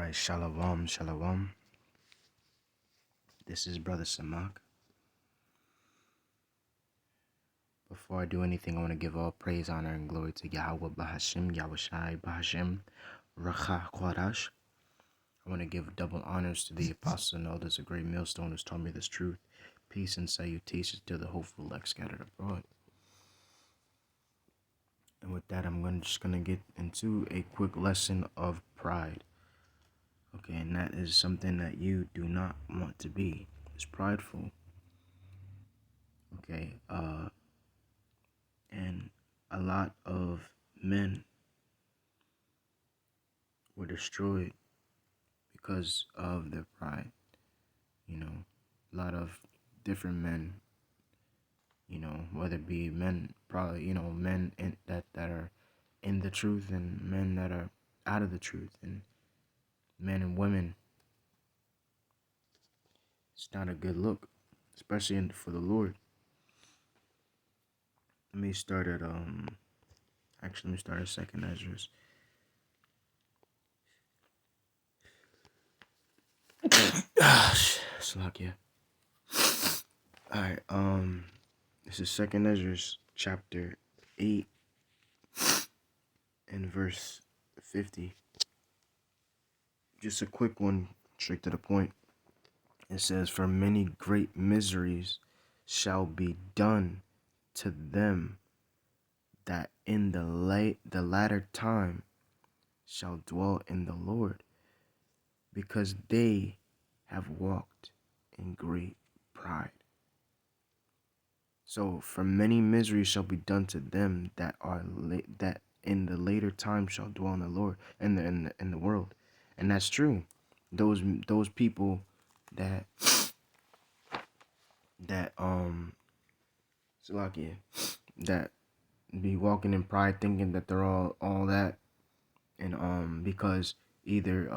Alright, shalom, shalom. This is Brother Samak. Before I do anything, I want to give all praise, honor, and glory to Yahweh Bahashim, Yahushai Bahashim, Racha Kwadash. I want to give double honors to the apostles and elders, a great millstone who's taught me this truth. Peace and salutations to the hopeful elect scattered abroad. And with that, I'm just going to get into a quick lesson of pride. Okay, and that is something that you do not want to be. It's prideful. Okay, and a lot of men were destroyed because of their pride. A lot of different men, whether it be men, probably, men that are in the truth and men that are out of the truth, and men and women. It's not a good look, especially for the Lord. Let me start at second Ezra's. Slakia. Alright, this is second Ezra's chapter 8 and verse 50. Just a quick one, straight to the point. It says, "For many great miseries shall be done to them that in the latter time shall dwell in the Lord, because they have walked in great pride." So, for many miseries shall be done to them that that in the later time shall dwell in the Lord, in the world, and that's true. Those people that Salakia, that be walking in pride, thinking that they're all that, and because either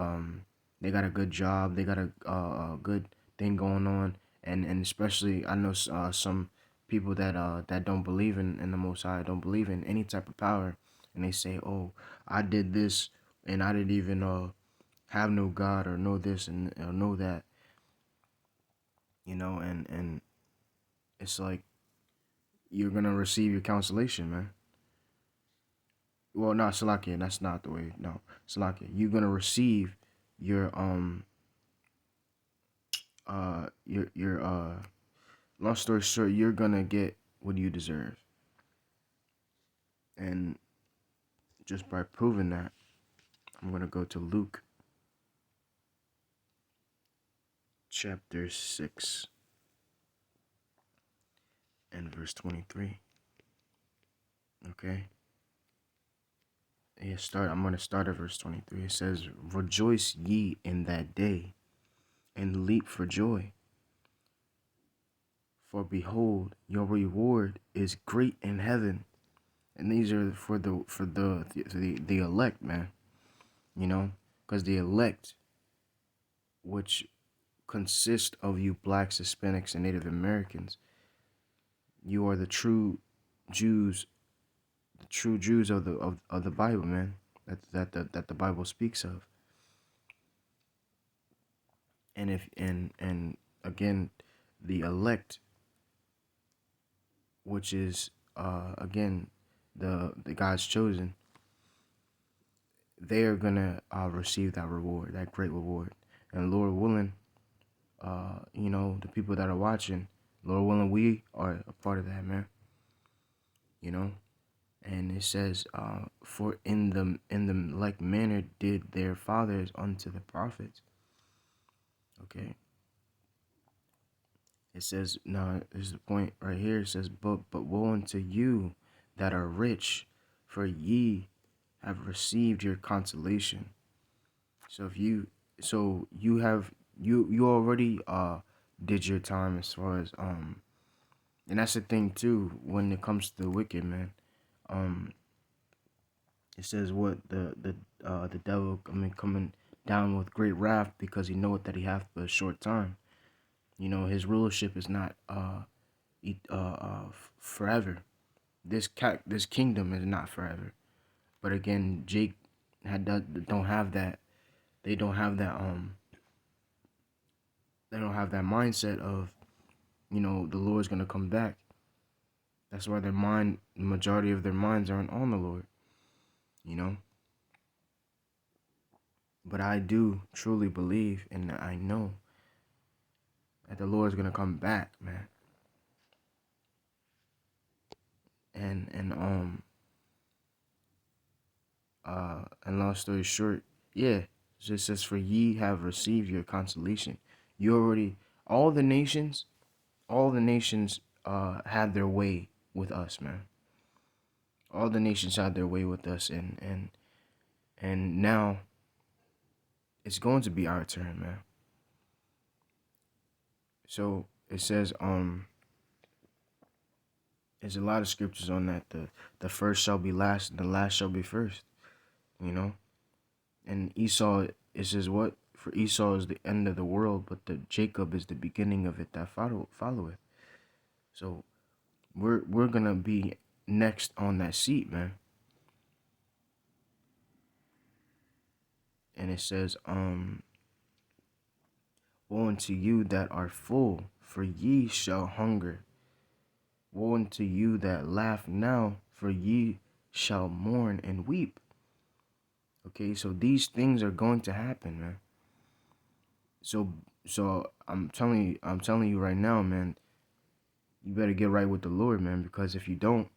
they got a good job, they got a good thing going on, and especially I know some people that don't believe in the Most High, don't believe in any type of power, and they say, "Oh, I did this, and I didn't even have no God or know this and know that," and it's like you're gonna receive your consolation, man. Well, not Salakia, that's not the way. No, Salakia, you're gonna receive your long story short, you're gonna get what you deserve. And just by proving that, I'm gonna go to Luke chapter 6 and verse 23. Okay. I'm gonna start at verse 23. It says, "Rejoice ye in that day, and leap for joy. For behold, your reward is great in heaven." And these are for the elect, man. Because the elect, which consist of you blacks, Hispanics, and Native Americans, you are the true Jews, of the Bible, man. That the Bible speaks of. And again, the elect, which is again the God's chosen, they are gonna receive that reward, that great reward. And Lord willing, the people that are watching, Lord willing, we are a part of that, man. And it says, "For in the like manner did their fathers unto the prophets." Okay. It says, now there's the point right here. It says, but woe unto you that are rich, for ye have received your consolation. So you already did your time, as far as and that's the thing too when it comes to the wicked, man. It says what the devil coming down with great wrath, because he knoweth that he hath but a short time. His rulership is not forever. This kingdom is not forever. But again, Jake don't have that they don't have that mindset of, the Lord's gonna come back. That's why the majority of their minds aren't on the Lord, you know. But I do truly believe, and I know that the Lord's gonna come back, man. And long story short, yeah, it just says, for ye have received your consolation. You already, all the nations, had their way with us, man. All the nations had their way with us, and now it's going to be our turn, man. So it says, there's a lot of scriptures on that. The first shall be last, and the last shall be first. You know, and Esau, it says what? For Esau is the end of the world, but the Jacob is the beginning of it that followeth. So we're gonna be next on that seat, man. And it says, woe unto you that are full, for ye shall hunger. Woe unto you that laugh now, for ye shall mourn and weep. Okay, so these things are going to happen, man. So I'm telling you right now, man, you better get right with the Lord, man, because if you don't,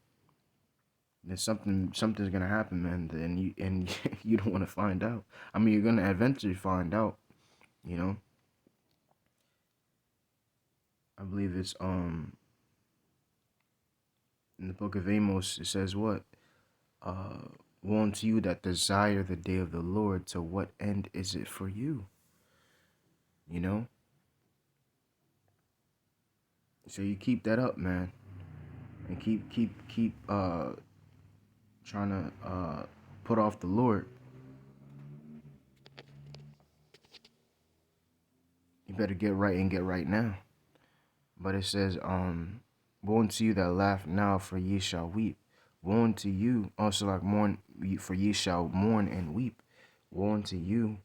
then something's gonna happen, man, and you don't want to find out. I mean, you're gonna eventually find out, you know. I believe it's in the book of Amos, it says what? Uh Woe unto you that desire the day of the Lord, to what end is it for you? You know? So you keep that up, man. And keep trying to put off the Lord. You better get right and get right now. But it says, woe unto you that laugh now, for ye shall weep. Woe unto you also, like, mourn, for ye shall mourn and weep. Woe unto you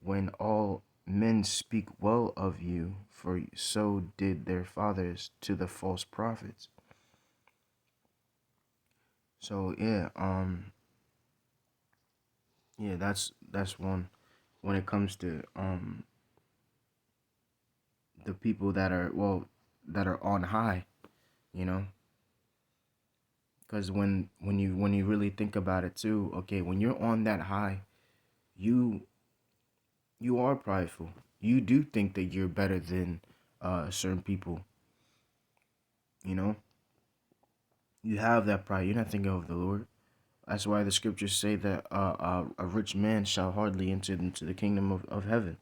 when all men speak well of you, for so did their fathers to the false prophets. So yeah, that's one. When it comes to the people that are, that are on high, you know, because when you really think about it too, okay, when you're on that high, you you are prideful. You do think that you're better than certain people, you know. You have that pride. You're not thinking of the Lord. That's why the scriptures say that a rich man shall hardly enter into the kingdom of heaven,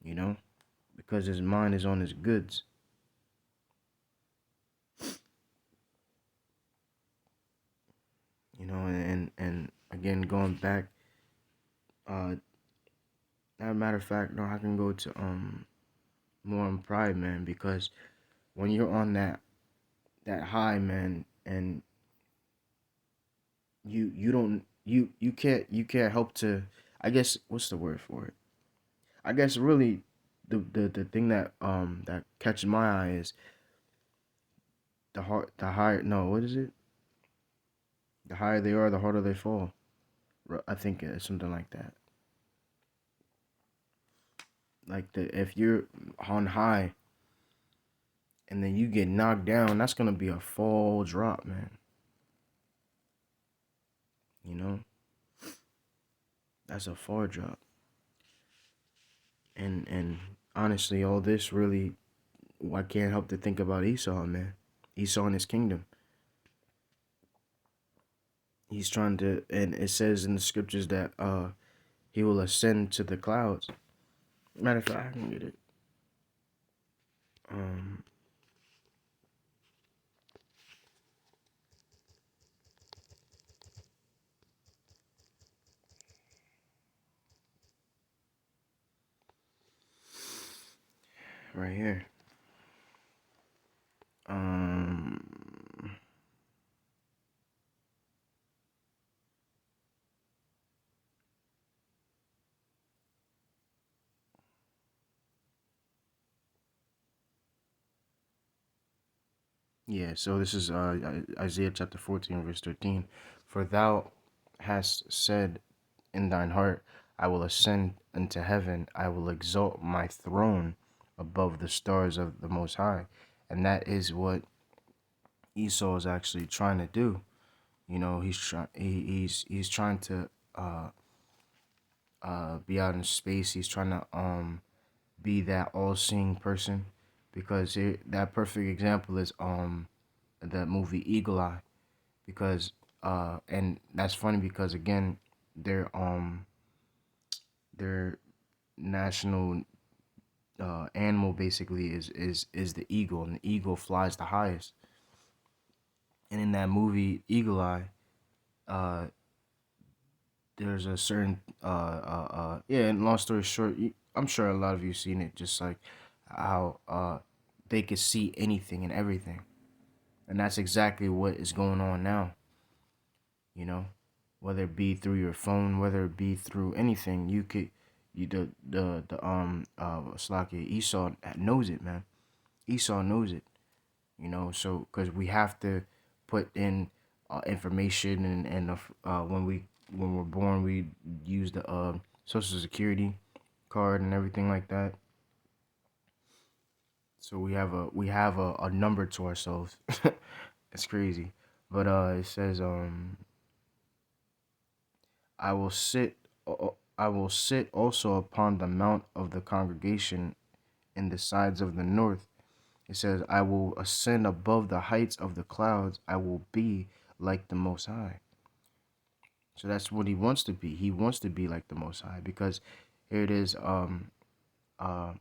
you know, because his mind is on his goods. You know, and again, going back, uh as a matter of fact, no, I can go to more on pride, man, because when you're on that high, man, and you don't you can't help to, I guess, what's the word for it? I guess really the thing that catches my eye is the higher, no, what is it? The higher they are, the harder they fall. I think it's something like that. Like, if you're on high and then you get knocked down, that's gonna be a fall drop, man. You know, that's a fall drop. And honestly, all this really, I can't help to think about Esau, man. Esau and his kingdom. He's trying to, and it says in the scriptures that he will ascend to the clouds. Matter of fact, I can get it. Um, right here. Um, Yeah, so this is Isaiah chapter 14, verse 13. For thou hast said in thine heart, I will ascend into heaven, I will exalt my throne above the stars of the Most High. And that is what Esau is actually trying to do. You know, he's trying to be out in space. He's trying to be that all-seeing person, because that perfect example is the movie Eagle Eye. Because and that's funny because again, their their national animal basically is the eagle, and the eagle flies the highest. And in that movie Eagle Eye, uh, there's a certain yeah. And long story short, I'm sure a lot of you seen it. Just like how they could see anything and everything, and that's exactly what is going on now. You know, whether it be through your phone, whether it be through anything, you could you the Slacky Esau knows it, man. Esau knows it. You know, so because we have to put in information, and when we're born we use the social security card and everything like that. So we have a number to ourselves. It's crazy. But it says I will sit I will sit also upon the mount of the congregation in the sides of the north. It says, I will ascend above the heights of the clouds. I will be like the Most High. So that's what he wants to be. He wants to be like the Most High, because here it is. Uh,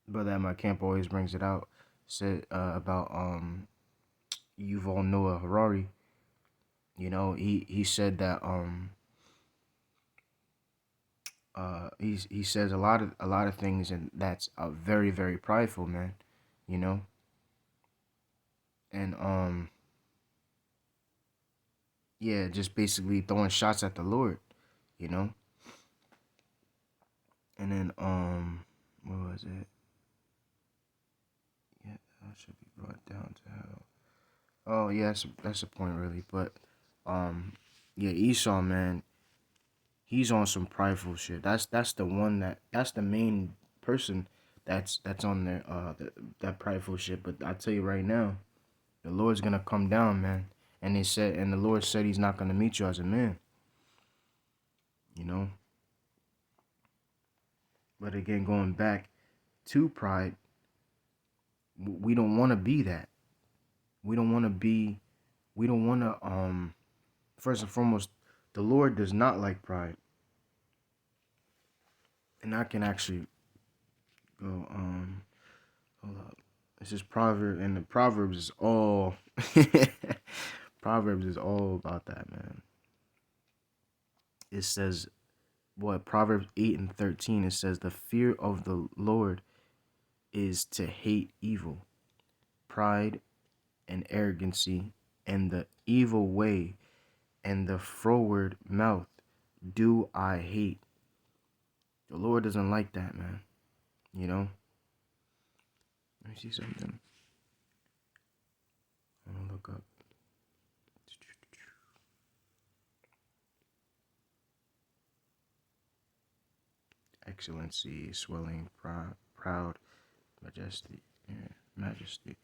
Brother at my camp always brings it out. Said about Yuval Noah Harari. You know, he said that he says a lot of things, and that's very very prideful, man. You know, and yeah, just basically throwing shots at the Lord. You know, and then what was it? Yeah, that should be brought down to hell. Oh yeah, that's a point really, but um, yeah, Esau, man, he's on some prideful shit. That's the one that's the main person that's on there that prideful shit. But I tell you right now, the Lord's gonna come down, man, and the Lord said He's not gonna meet you as a man, you know. But again, going back to pride, we don't want to be that. We don't want to be. We don't want to. First and foremost, the Lord does not like pride, and I can actually go. Hold up. This is proverb, and the Proverbs is all. Proverbs is all about that, man. It says what Proverbs 8:13. It says the fear of the Lord is to hate evil, pride and arrogancy, and the evil way, and the froward mouth do I hate. The Lord doesn't like that, man. You know. Let me see something. I'm gonna look up. Excellency, swelling, proud, majesty, yeah, majesty.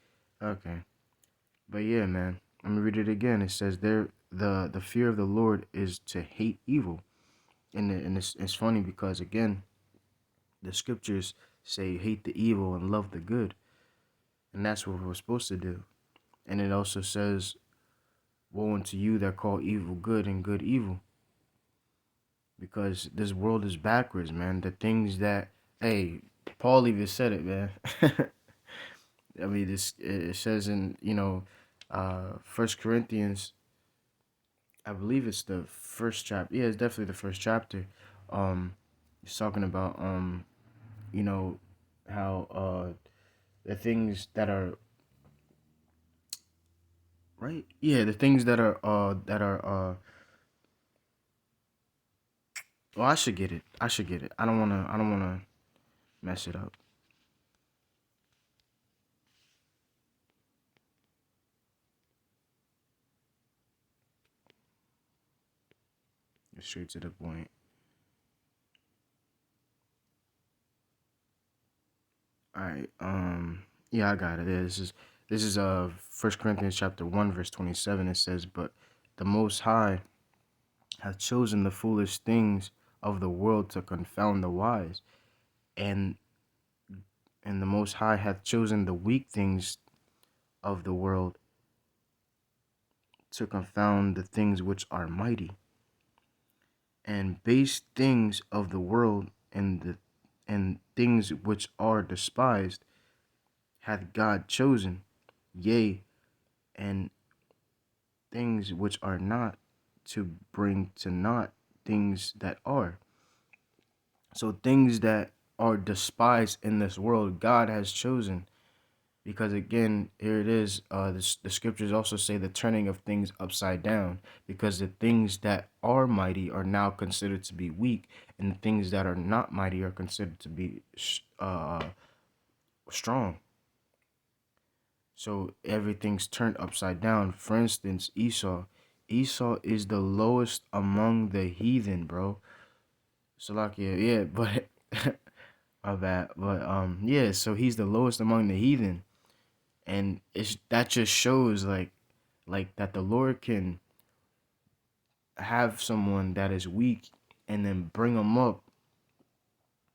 Okay, but yeah, man. Let me read it again. It says there, the fear of the Lord is to hate evil, and it's funny because again, the scriptures say hate the evil and love the good, and that's what we're supposed to do. And it also says, woe unto you that call evil good and good evil, because this world is backwards, man. The things that, hey, Paul even said it, man. I mean, this it says in First Corinthians, I believe it's the first chapter. Yeah, it's definitely the first chapter. It's talking about you know, how the things that are right. Yeah, the things that are. Well, I should get it. I should get it. I don't wanna. I don't wanna mess it up. Straight to the point. All right. Yeah, I got it. This is 1 Corinthians chapter 1 verse 27. It says, "But the Most High hath chosen the foolish things of the world to confound the wise, and the Most High hath chosen the weak things of the world to confound the things which are mighty, and base things of the world and things which are despised hath God chosen, yea, and things which are not, to bring to naught things that are." So things that are despised in this world, God has chosen. Because again, here it is. The scriptures also say the turning of things upside down. Because the things that are mighty are now considered to be weak, and the things that are not mighty are considered to be strong. So everything's turned upside down. For instance, Esau. Esau is the lowest among the heathen, bro. Salakia, yeah, but my bad. But yeah. So he's the lowest among the heathen, and that just shows like that the Lord can have someone that is weak and then bring them up.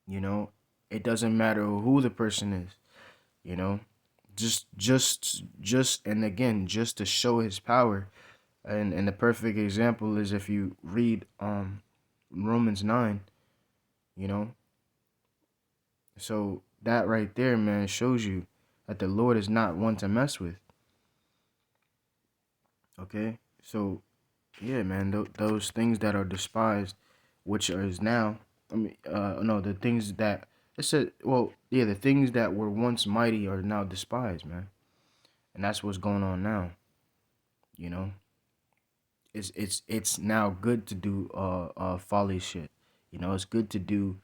You know, it doesn't matter who the person is. You know, just and again, just to show His power. And the perfect example is if you read Romans 9. You know, so that right there, man, shows you that the Lord is not one to mess with. Okay, so yeah, man, those things that are despised, which is now, I mean, no, the things that it said, well, yeah, the things that were once mighty are now despised, man, and that's what's going on now. You know, it's now good to do folly shit. You know, it's good to do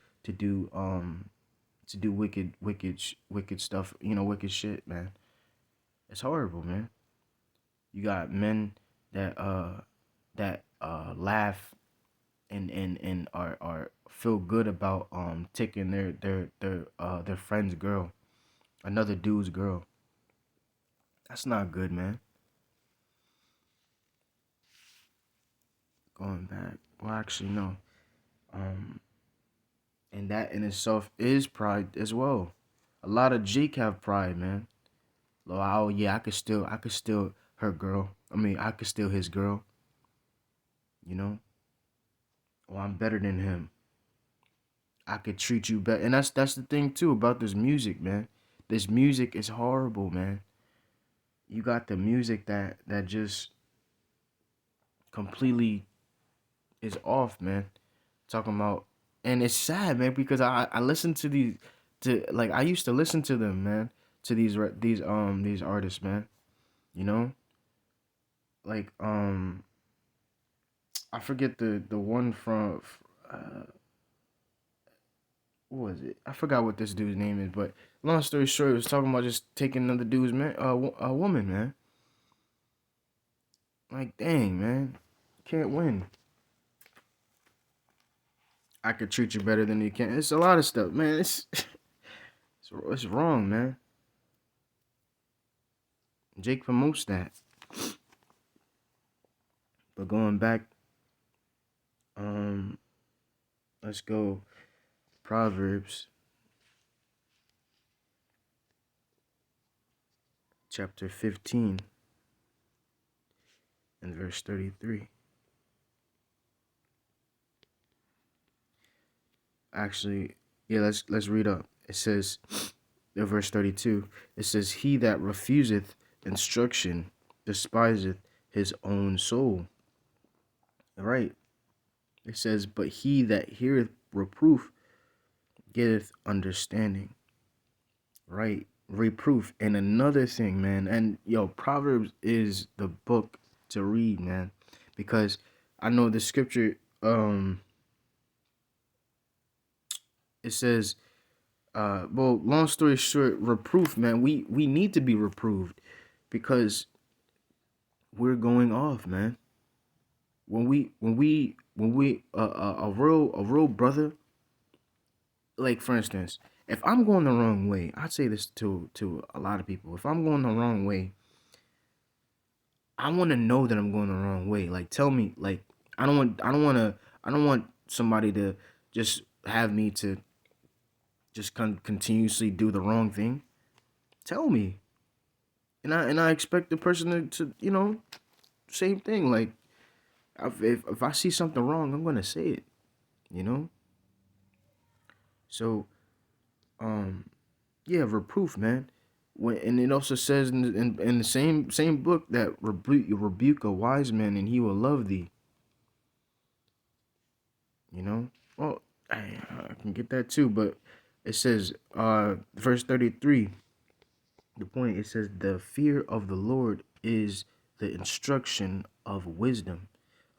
wicked stuff. You know, wicked shit, man. It's horrible, man. You got men that laugh and are feel good about taking their friend's girl, another dude's girl. That's not good, man. Going back, well, actually, no. Um, and that in itself is pride as well. A lot of Jake have pride, man. Oh yeah, I could steal her girl. I mean, I could steal his girl. You know, well, I'm better than him. I could treat you better, and that's the thing too about this music, man. This music is horrible, man. You got the music that just completely is off, man. Talking about, and it's sad, man, because I listen to these, to like I used to listen to them, man, to these artists, man. You know, like I forget the one from uh what was it? I forgot what this dude's name is, but long story short, it was talking about just taking another dude's man, a woman, man. Like, dang, man, can't win. I could treat you better than you can. It's a lot of stuff, man. It's wrong, man. Jake promotes that. But going back, um, let's go Proverbs chapter 15 and verse 33. Actually, yeah, let's read up. It says, verse 32. It says, "He that refuseth instruction despiseth his own soul." All right. It says, "But he that heareth reproof getteth understanding." Right. Reproof. And another thing, man. And yo, Proverbs is the book to read, man. Because I know the scripture, it says, well, long story short, reproof, man. We need to be reproved because we're going off, man. When we when we a real brother, like for instance, if I'm going the wrong way, I'd say this to a lot of people. If I'm going the wrong way, I want to know that I'm going the wrong way. Like tell me, like I don't want somebody to just have me to just continuously do the wrong thing. Tell me, and I expect the person to same thing. Like if I see something wrong, I'm gonna say it. You know. So um yeah, reproof, man. When and it also says in the same book that rebuke a wise man and he will love thee. You know. Well, I can get that too, but it says verse 33. The point, it says the fear of the Lord is the instruction of wisdom.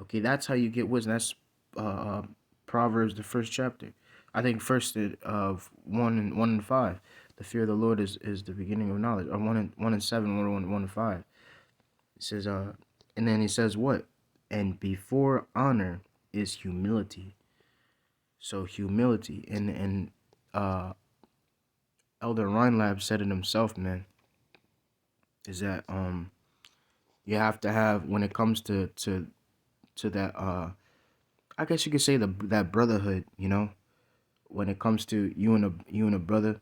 Okay, that's how you get wisdom. That's uh, Proverbs, the first chapter. I think first of 1 and 5. The fear of the Lord is the beginning of knowledge. Or 1 and 7, 1 and 5. It says and then he says what? And before honor is humility. So humility, and uh Elder Rhinelab said it himself, man, is that you have to have, when it comes to that I guess you could say that brotherhood, when it comes to you and a brother.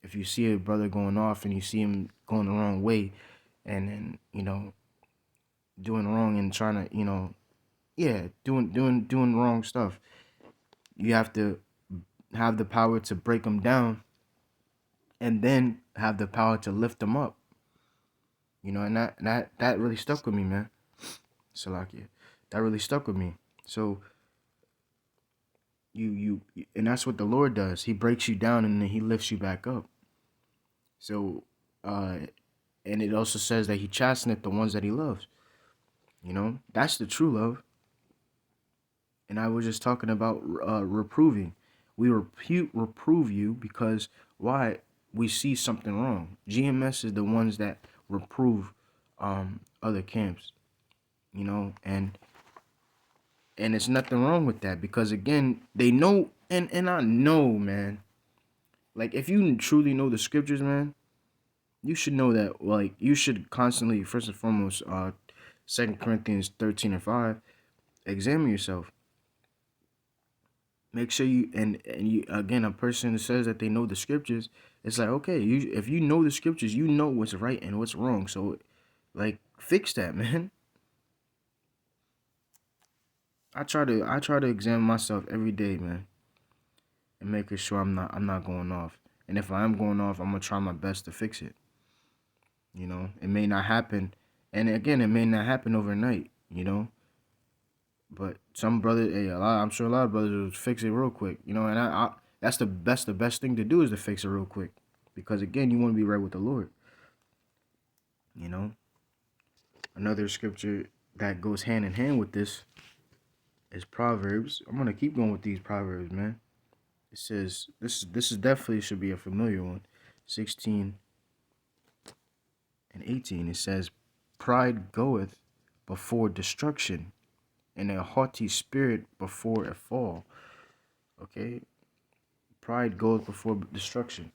If you see a brother going off and you see him going the wrong way, and then doing wrong and trying to yeah, doing wrong stuff, you have to have the power to break them down, and then have the power to lift them up. And that really stuck with me, man. Salakia, that really stuck with me. So and that's what the Lord does. He breaks you down and then he lifts you back up. So uh and it also says that he chasteneth the ones that he loves. That's the true love. And I was just talking about reproving. We reprove you because why? We see something wrong. GMS is the ones that reprove other camps, and it's nothing wrong with that, because again, they know, and I know, man. Like if you truly know the scriptures, man, you should know that, like, you should constantly, first and foremost, 2 Corinthians 13 and 5, examine yourself. Make sure you, and you, again, a person that says that they know the scriptures, it's like, okay, if you know the scriptures, you know what's right and what's wrong. So like fix that, man. I try to examine myself every day, man, and making sure I'm not going off. And if I am going off, I'm gonna try my best to fix it. It may not happen, and again, it may not happen overnight. But some brother, hey, I'm sure a lot of brothers will fix it real quick. And that's the best thing to do, is to fix it real quick, because again, you want to be right with the Lord. You know, Another scripture that goes hand in hand with this is Proverbs. I'm gonna keep going with these Proverbs, man. It says this is definitely should be a familiar one. 16 and 18. It says, "Pride goeth before destruction, and a haughty spirit before a fall." Okay, pride goes before destruction,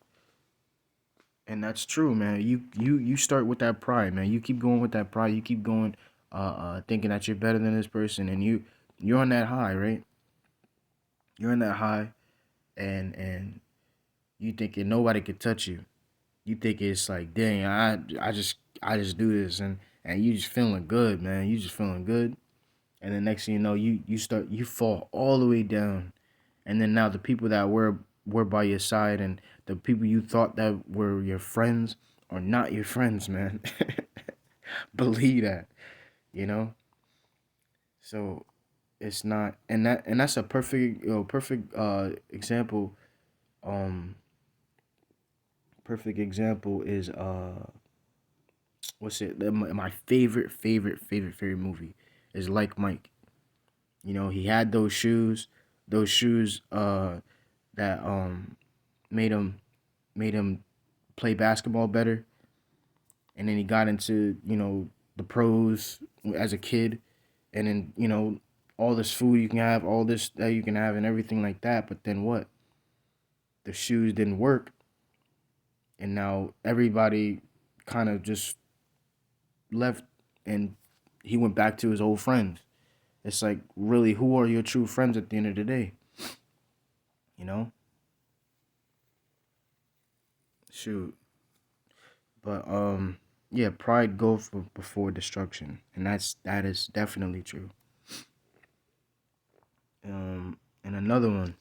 and that's true, man. You start with that pride, man. You keep going with that pride. You keep going, thinking that you're better than this person, and you're on that high, right? You're on that high, and you thinking nobody could touch you. You think it's like, dang, I just do this, and you just feeling good, man. You just feeling good, and the next thing you know, you fall all the way down, and then now the people that were by your side, and the people you thought that were your friends are not your friends, man. Believe that, you know. So it's not, and that's a Um, perfect example is what's it? My favorite movie is Like Mike. He had those shoes that made him made him play basketball better, and then he got into the pros as a kid, and then all this food you can have, all this that you can have, and everything like that. But then what? The shoes didn't work, and now everybody kind of just left, and he went back to his old friends. It's like, really, who are your true friends at the end of the day? You know? Shoot. But yeah, pride goes before destruction, and that is definitely true. And another one,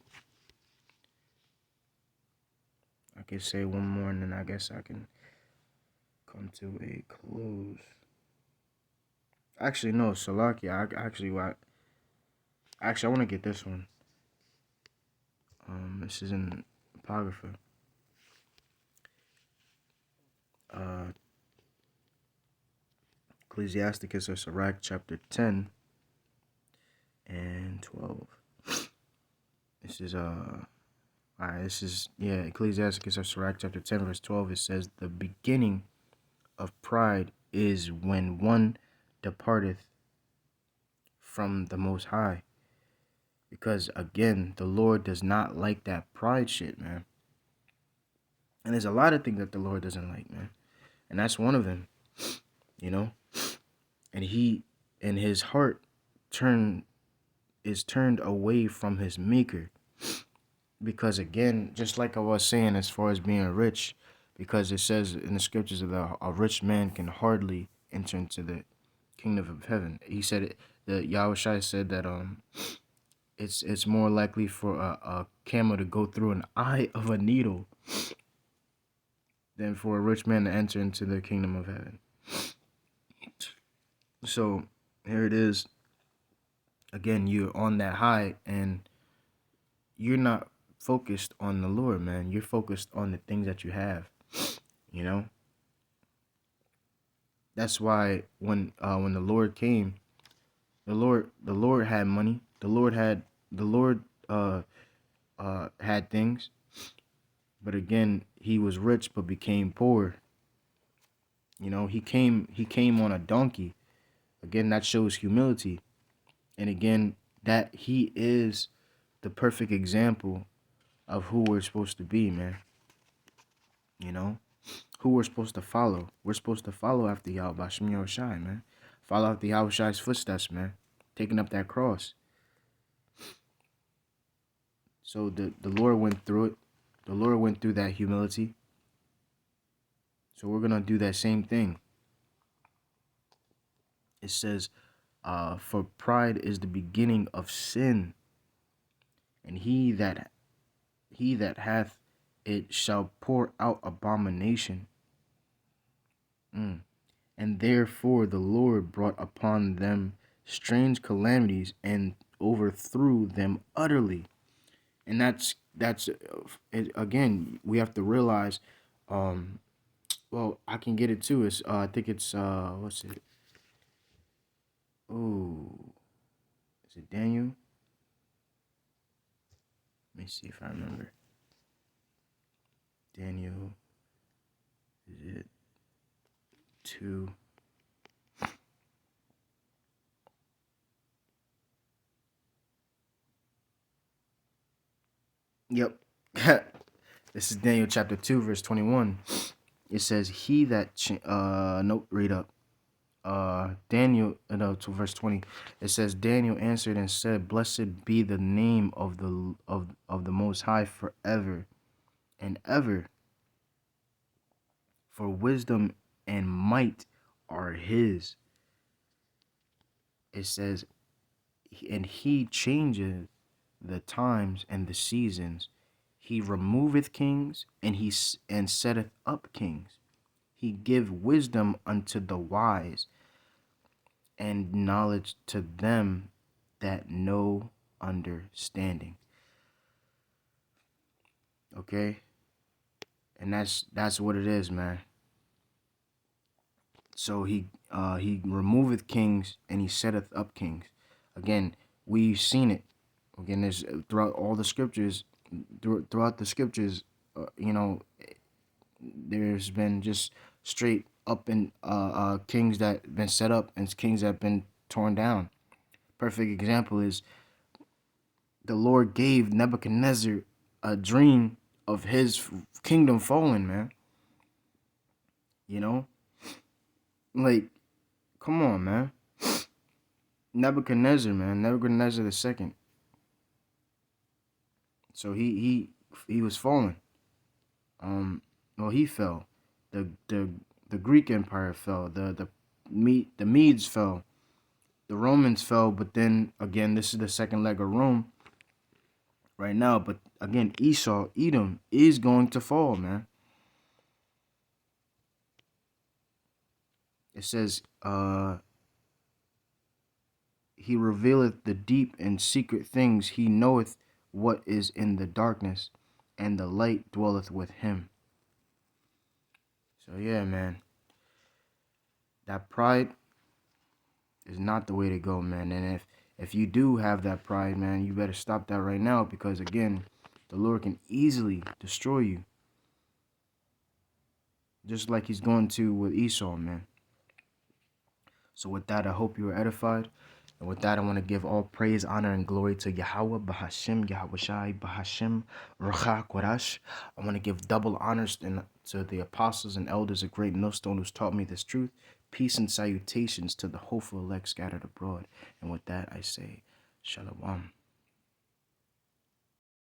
I can say one more, and then I guess I can come to a close. Actually, no, Salakia. Actually, I want to get this one. This is in Apocrypha. Uh, Ecclesiasticus or Sirach, chapter 10 and 12. This is alright. This is Ecclesiasticus or Sirach, chapter 10, verse 12. It says, "The beginning of pride is when one departeth from the Most High." Because again, the Lord does not like that pride shit, man. And there's a lot of things that the Lord doesn't like, man. And that's one of them, you know? And his heart is turned away from his maker. Because again, just like I was saying as far as being rich, because it says in the scriptures that a rich man can hardly enter into the kingdom of heaven. He said it, the Yahushua said that it's more likely for a camel to go through an eye of a needle than for a rich man to enter into the kingdom of heaven. So here it is. Again, you're on that high and you're not focused on the Lord, man. You're focused on the things that you have, you know? That's why when the Lord came, the Lord had money. The Lord had things, but again, he was rich but became poor. You know, he came on a donkey. Again, that shows humility. And again, that he is the perfect example of who we're supposed to be, man. You know? Who we're supposed to follow. We're supposed to follow after Yahweh Bashim Yahushai, man. Follow after Yahushua's footsteps, man. Taking up that cross. So the Lord went through it. The Lord went through that humility. So we're gonna do that same thing. It says, for pride is the beginning of sin, and he that hath it shall pour out abomination. And therefore the Lord brought upon them strange calamities and overthrew them utterly. And that's again, we have to realize. Well, I can get it too. It's I think it's what's it? Oh, is it Daniel? Let me see if I remember. Daniel, is it 2? Yep. This is Daniel chapter 2, verse 21. It says, he that, nope, read up. Daniel, no, to verse 20. It says, Daniel answered and said, blessed be the name of the Most High forever and ever. For wisdom and might are his. It says, and he changeth the times and the seasons. He removeth kings, and setteth up kings. He give wisdom unto the wise, and knowledge to them that know understanding. Okay? And that's what it is, man. So he removeth kings and he setteth up kings. Again, we've seen it. Again, there's throughout all the scriptures, throughout the scriptures, there's been just straight up and kings that been set up and kings that been torn down. Perfect example is the Lord gave Nebuchadnezzar a dream of his kingdom falling, man. You know? Like, come on, man. Nebuchadnezzar, man. Nebuchadnezzar the second. So he was falling. Well, he fell. The Greek Empire fell. The Medes fell. The Romans fell, but then again, this is the second leg of Rome right now. But again, Esau, Edom, is going to fall, man. It says, he revealeth the deep and secret things. He knoweth what is in the darkness, and the light dwelleth with him. So yeah, man. That pride is not the way to go, man. And if you do have that pride, man, you better stop that right now, because again, the Lord can easily destroy you, just like he's going to with Esau, man. So with that, I hope you were edified. And with that, I want to give all praise, honor, and glory to Yahweh, Bahashim, Yahweh Shai, Bahashim, Ruach Kodash. I want to give double honors to the apostles and elders of Great Millstone who's taught me this truth. Peace and salutations to the hopeful elect scattered abroad. And with that, I say, Shalom.